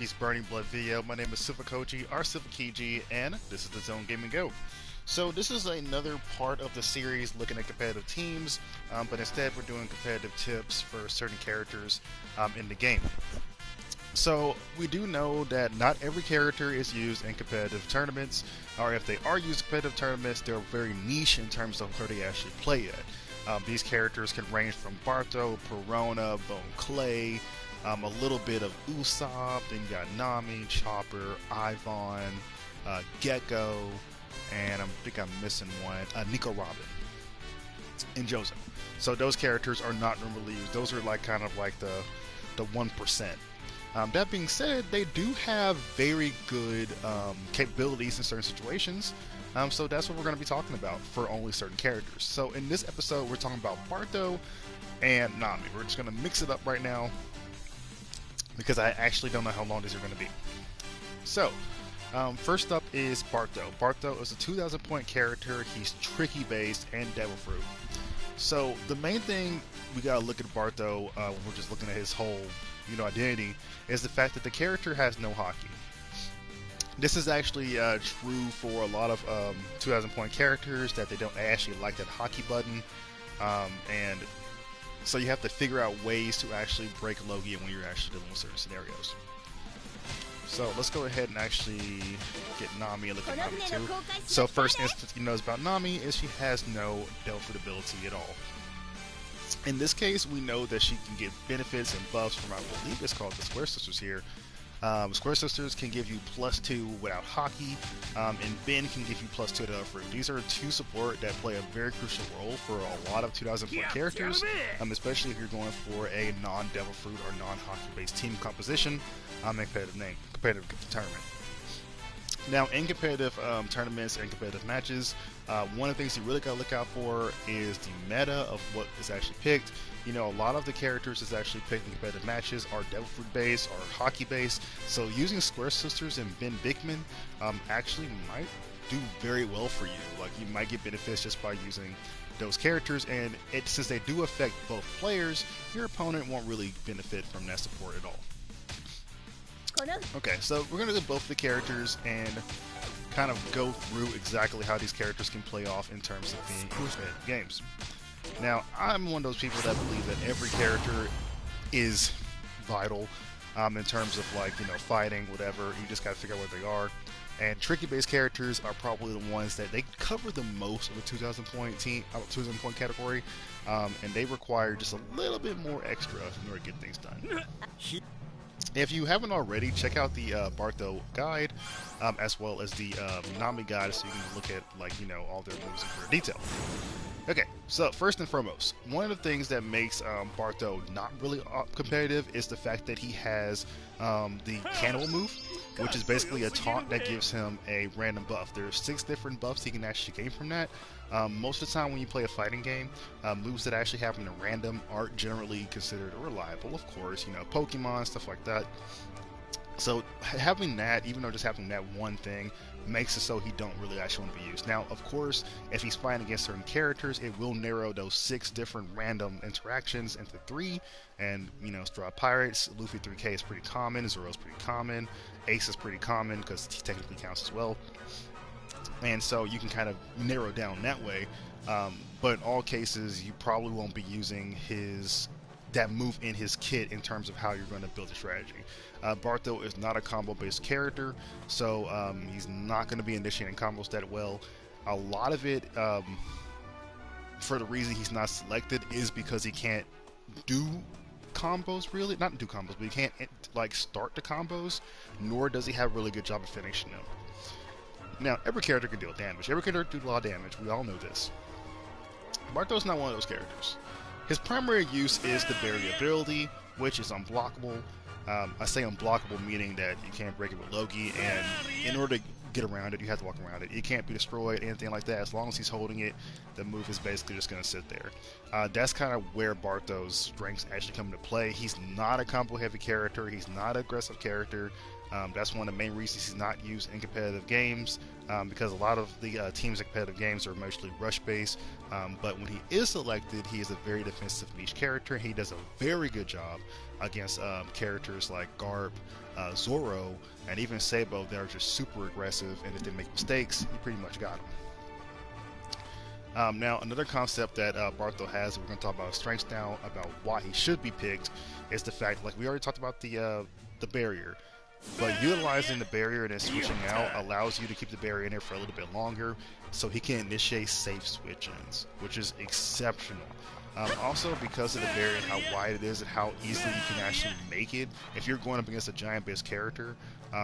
He's Burning Blood video. My name is Silvokiji, or Silvokiji, and this is the Zone Gaming Go. So this is another part of the series looking at competitive teams, but instead we're doing competitive tips for certain characters in the game. So we do know that not every character is used in competitive tournaments, or if they are used in competitive tournaments, they're very niche in terms of where they actually play at. These characters can range from Barto, Perona, Bone Clay, a little bit of Usopp, then you got Nami, Chopper, Ivan, Gecko, and I think I'm missing one, Nico Robin, and Joseph. So those characters are not normally used. Those are like kind of like the 1%. That being said, they do have very good capabilities in certain situations. So that's what we're going to be talking about for only certain characters. So in this episode, we're talking about Barto and Nami. We're just going to mix it up right now because I actually don't know how long these are going to be. So, first up is Barto. Barto is a 2,000 point character. He's tricky based and devil fruit. So the main thing we gotta look at Barto when we're just looking at his whole, identity, is the fact that the character has no hockey. This is actually true for a lot of 2,000 point characters, that they don't actually like that hockey button, and so you have to figure out ways to actually break Logia when you're actually dealing with certain scenarios. So let's go ahead and actually get Nami and look at Nami too. So first instance you knows about Nami is she has no Delphoid ability at all. In this case, we know that she can get benefits and buffs from, I believe it's called the Square Sisters here. Square Sisters can give you +2 without hockey, and Ben can give you +2 to fruit. These are two support that play a very crucial role for a lot of 2,000 point characters, especially if you're going for a non-devil fruit or non-hockey based team composition in competitive tournament. Now, in competitive tournaments and competitive matches, one of the things you really got to look out for is the meta of what is actually picked. A lot of the characters that's actually picked in competitive matches are Devil Fruit based or hockey based, so using Square Sisters and Ben Bigman actually might do very well for you. Like, you might get benefits just by using those characters, and since they do affect both players, your opponent won't really benefit from that support at all. Okay, so we're going to do both the characters and kind of go through exactly how these characters can play off in terms of being in competitive games. Now, I'm one of those people that believe that every character is vital in terms of, like, fighting, whatever. You just got to figure out where they are. And tricky-based characters are probably the ones that they cover the most of the 2,000 point team, 2,000 point category, and they require just a little bit more extra in order to get things done. If you haven't already, check out the Barto guide, as well as the Nami guide, so you can look at, all their moves in further detail. Okay, so first and foremost, one of the things that makes Barto not really competitive is the fact that he has the Cannibal move, which is basically a taunt that gives him a random buff. There's 6 different buffs he can actually gain from that. Most of the time when you play a fighting game, moves that actually happen at random aren't generally considered reliable, of course, Pokemon, stuff like that. So having that, even though just having that one thing, makes it so he don't really actually want to be used. Now, of course, if he's fighting against certain characters, it will narrow those 6 different random interactions into 3. And, Straw Pirates, Luffy 3K is pretty common, Zoro's pretty common, Ace is pretty common because he technically counts as well. And so you can kind of narrow down that way. But in all cases, you probably won't be using that move in his kit in terms of how you're going to build a strategy. Barto is not a combo-based character, so he's not going to be initiating combos that well. A lot of it, for the reason he's not selected, is because he can't do combos, really. Not do combos, but he can't, start the combos, nor does he have a really good job of finishing them. Now, every character can deal damage. Every character can do a lot of damage. We all know this. Barto's not one of those characters. His primary use is the barrier ability, which is unblockable. I say unblockable meaning that you can't break it with Logi, and in order to get around it, you have to walk around it. It can't be destroyed, anything like that. As long as he's holding it, the move is basically just going to sit there. That's kind of where Barto's strengths actually come into play. He's not a combo-heavy character. He's not an aggressive character. That's one of the main reasons he's not used in competitive games, because a lot of the teams in competitive games are mostly rush-based. But when he is selected, he is a very defensive niche character. He does a very good job against characters like Garp, Zoro, and even Sabo that are just super aggressive, and if they make mistakes, you pretty much got them. Now, another concept that Barto has, we're going to talk about strengths now, about why he should be picked, is the fact, like we already talked about the barrier, but utilizing the barrier and then switching out allows you to keep the barrier in there for a little bit longer, so he can initiate safe switch-ins, which is exceptional. Also, because of the barrier and how wide it is and how easily you can actually make it, if you're going up against a giant-based character,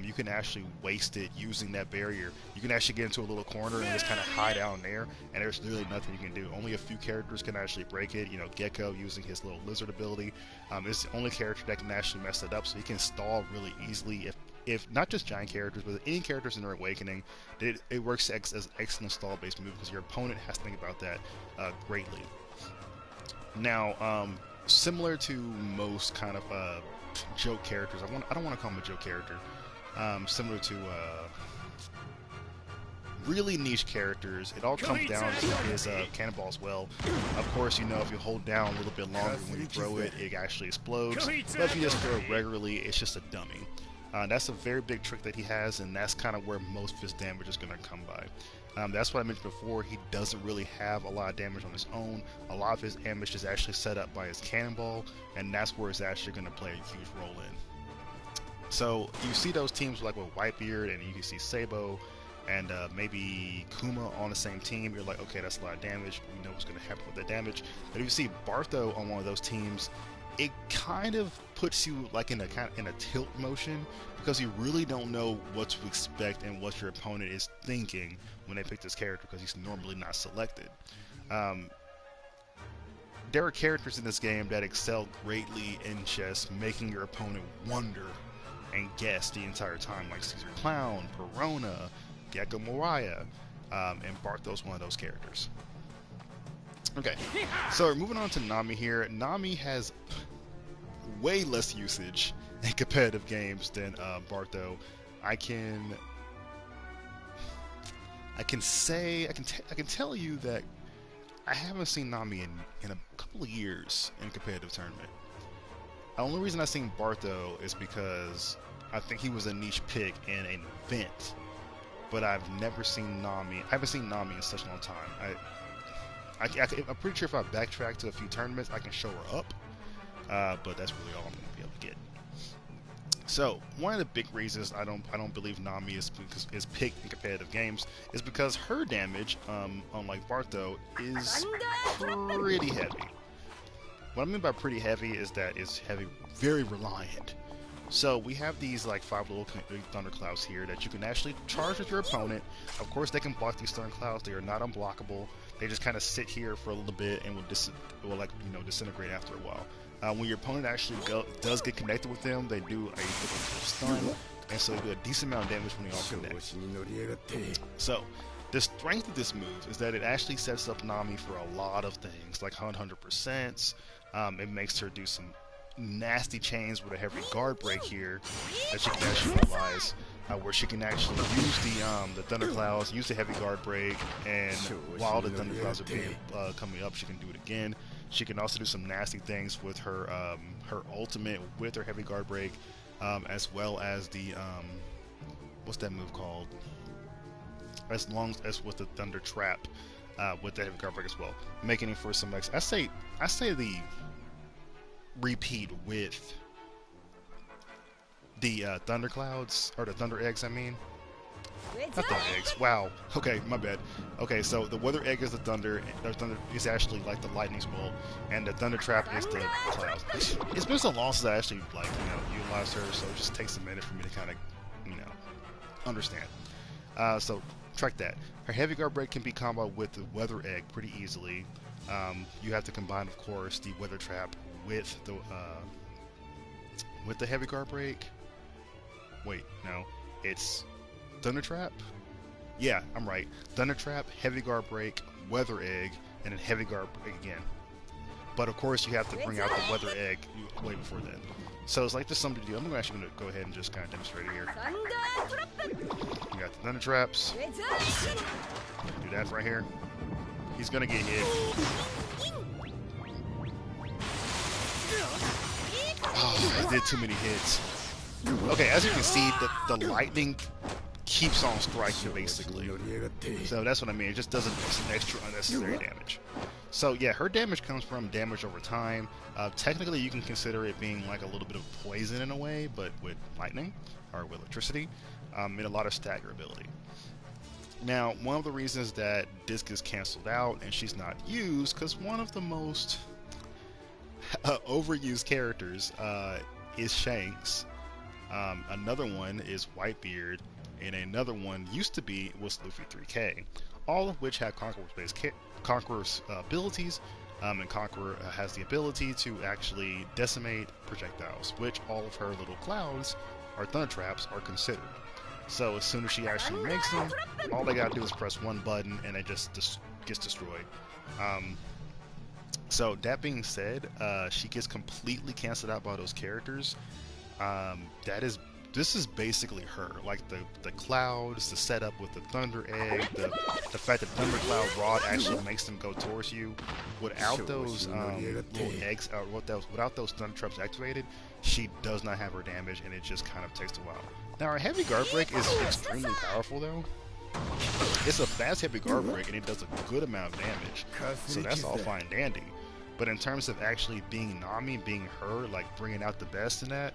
you can actually waste it using that barrier. You can actually get into a little corner and just kind of hide out there, and there's literally nothing you can do. Only a few characters can actually break it. You know, Gecko, using his little lizard ability, is the only character that can actually mess it up, so he can stall really easily. If not just giant characters, but any characters in their awakening, it works as an excellent stall-based move because your opponent has to think about that greatly. Now, similar to most kind of joke characters, I don't want to call him a joke character. Similar to really niche characters, it all comes down to his cannonball as well. Of course, you know, if you hold down a little bit longer when you throw it, it actually explodes. But if you just throw it regularly, it's just a dummy. That's a very big trick that he has, and that's kind of where most of his damage is going to come by. That's what I mentioned before. He doesn't really have a lot of damage on his own. A lot of his damage is actually set up by his cannonball, and that's where it's actually going to play a huge role in. So you see those teams like with Whitebeard, and you can see Sabo and maybe Kuma on the same team. You're like, okay, that's a lot of damage. We know what's going to happen with that damage. But if you see Barto on one of those teams, it kind of puts you like in a tilt motion, because you really don't know what to expect and what your opponent is thinking when they pick this character, because he's normally not selected. There are characters in this game that excel greatly in just making your opponent wonder and guess the entire time, like Caesar Clown, Perona, Gecko Mariah, and Barto's one of those characters. Okay, so we're moving on to Nami here. Nami has way less usage in competitive games than Barto. I can tell you that I haven't seen Nami in a couple of years in competitive tournament. The only reason I've seen Barto is because I think he was a niche pick in an event, but I've never seen Nami. I haven't seen Nami in such a long time. I'm pretty sure if I backtrack to a few tournaments, I can show her up, but that's really all I'm going to be able to get. So one of the big reasons I don't believe Nami is picked in competitive games is because her damage, unlike Barto, is pretty heavy. What I mean by pretty heavy is that it's heavy, very reliant. So we have these like 5 little thunderclouds here that you can actually charge with your opponent. Of course, they can block these thunderclouds. They are not unblockable. They just kind of sit here for a little bit and will disintegrate after a while. When your opponent actually does get connected with them, they do a stun, and so they do a decent amount of damage when they all connect. So the strength of this move is that it actually sets up Nami for a lot of things, like 100%. It makes her do some nasty chains with a heavy guard break here that she can actually utilize, where she can actually use the thunderclouds, use the heavy guard break, and while the thunderclouds are being coming up, she can do it again. She can also do some nasty things with her her ultimate with her heavy guard break, as well as the what's that move called? As long as with the thunder trap, with the heavy guard break as well, making it for some I say the repeat with the thunderclouds, or the thunder eggs, I mean. Not thunder eggs. Wow. Okay, my bad. Okay, so the weather egg is the thunder. The thunder is actually like the lightning bolt, and the thunder trap is the clouds. It's been so long since I actually utilized her, so it just takes a minute for me to kind of understand. So track that. Her heavy guard break can be comboed with the weather egg pretty easily. You have to combine, of course, the weather trap with the heavy guard break. Wait, no, it's Thunder Trap? Yeah, I'm right. Thunder Trap, heavy guard break, weather egg, and then heavy guard break again. but of course you have to bring out the weather egg way before then. So it's like just something to do. I'm actually going to go ahead and just kind of demonstrate it here. You got the thunder traps. Do that right here. He's going to get hit. Oh, I did too many hits. Okay, as you can see, the lightning keeps on striking basically. So that's what I mean. It just doesn't do some extra unnecessary damage. So yeah, her damage comes from damage over time. Technically, you can consider it being like a little bit of poison in a way, but with lightning or with electricity, and a lot of staggerability. Now, one of the reasons that Disc is canceled out and she's not used, because one of the most overused characters is Shanks. Another one is Whitebeard, and another one was Luffy 3K, all of which have Conqueror's abilities, and Conqueror has the ability to actually decimate projectiles, which all of her little clouds, or thunder traps, are considered. So as soon as she actually makes them, all they gotta do is press one button and it just gets destroyed. So that being said, she gets completely canceled out by those characters. This is basically her, like the clouds, the setup with the thunder egg, the fact that thundercloud rod actually makes them go towards you. Without those little eggs, without those thunder traps activated, she does not have her damage, and it just kind of takes a while. Now her heavy guard break is extremely powerful though. It's a fast heavy guard break, and it does a good amount of damage, so that's all fine and dandy. But in terms of actually being Nami, being her, like bringing out the best in that,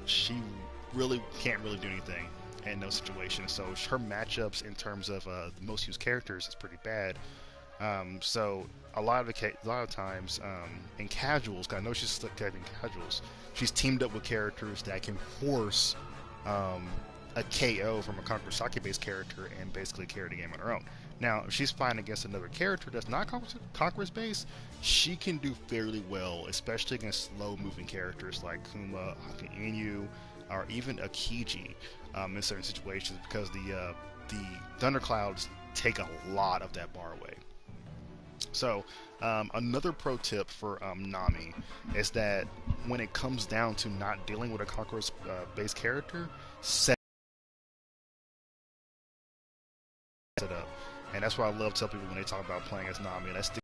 she really can't do anything in those situations. So her matchups in terms of the most used characters is pretty bad. So a lot of times in casuals, 'cause I know she's stuck in casuals, she's teamed up with characters that can force a KO from a Conqueror Sake based character and basically carry the game on her own. Now, if she's fighting against another character that's not Conqueror's based, she can do fairly well, especially against slow-moving characters like Kuma, Inu, or even Akiji in certain situations, because the thunderclouds take a lot of that bar away. So, another pro tip for Nami is that when it comes down to not dealing with a Conqueror's based character, set it up. And that's why I love telling people when they talk about playing as Nami, that's the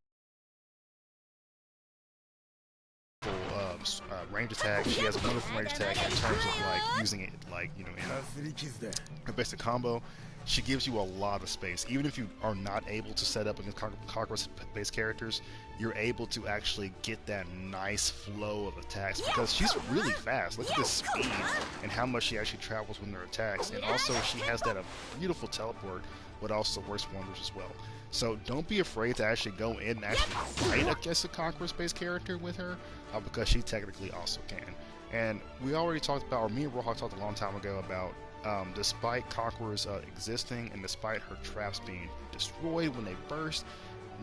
range attack. She has a wonderful range attack in terms of like using it like, you know, in a basic combo. She gives you a lot of space. Even if you are not able to set up against Conqueror-based characters, you're able to actually get that nice flow of attacks, because she's really fast. Look at this speed and how much she actually travels when her attacks. And also she has that beautiful teleport, but also works wonders as well. So don't be afraid to actually go in and actually fight against a Conqueror-based character with her, because she technically also can. And we already talked about, or me and Rohawk talked a long time ago about, despite Conquerors existing and despite her traps being destroyed when they burst,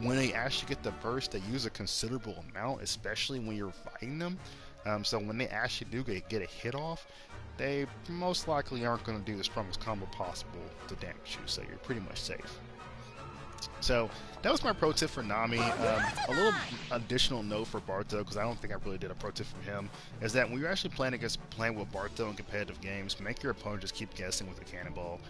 when they actually get the burst, they use a considerable amount, especially when you're fighting them. So when they actually do get a hit off, they most likely aren't going to do the strongest combo possible to damage you, so you're pretty much safe. So that was my pro tip for Nami. A little additional note for Barto, because I don't think I really did a pro tip for him, is that when you're actually playing with Barto in competitive games, make your opponent just keep guessing with a cannonball.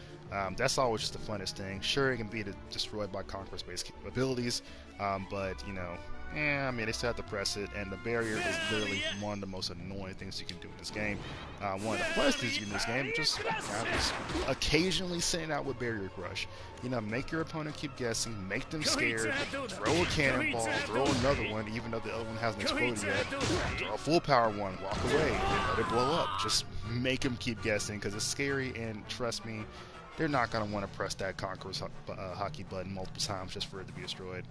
That's always just the funnest thing. Sure, it can be destroyed by Conqueror's based abilities, but you know, I mean, they still have to press it, and the barrier is literally one of the most annoying things you can do in this game. One of the funnest things you can do in this game is just occasionally sitting out with Barrier Crush. You know, make your opponent keep guessing, make them scared, throw a cannonball, throw another one, even though the other one hasn't exploded yet, throw a full power one, walk away, and let it blow up. Just make them keep guessing, because it's scary, and trust me, they're not going to want to press that Conqueror's hockey button multiple times just for it to be destroyed.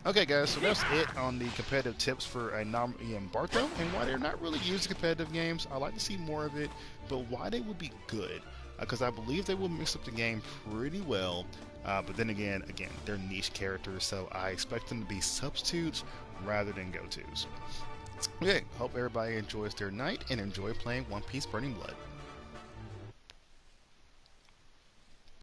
Okay guys, so that's it on the competitive tips for Nami and Barto, and why they're not really used in competitive games. I'd like to see more of it, but why they would be good, because I believe they will mix up the game pretty well, but then again, they're niche characters, so I expect them to be substitutes rather than go-tos. Okay, hope everybody enjoys their night and enjoy playing One Piece Burning Blood.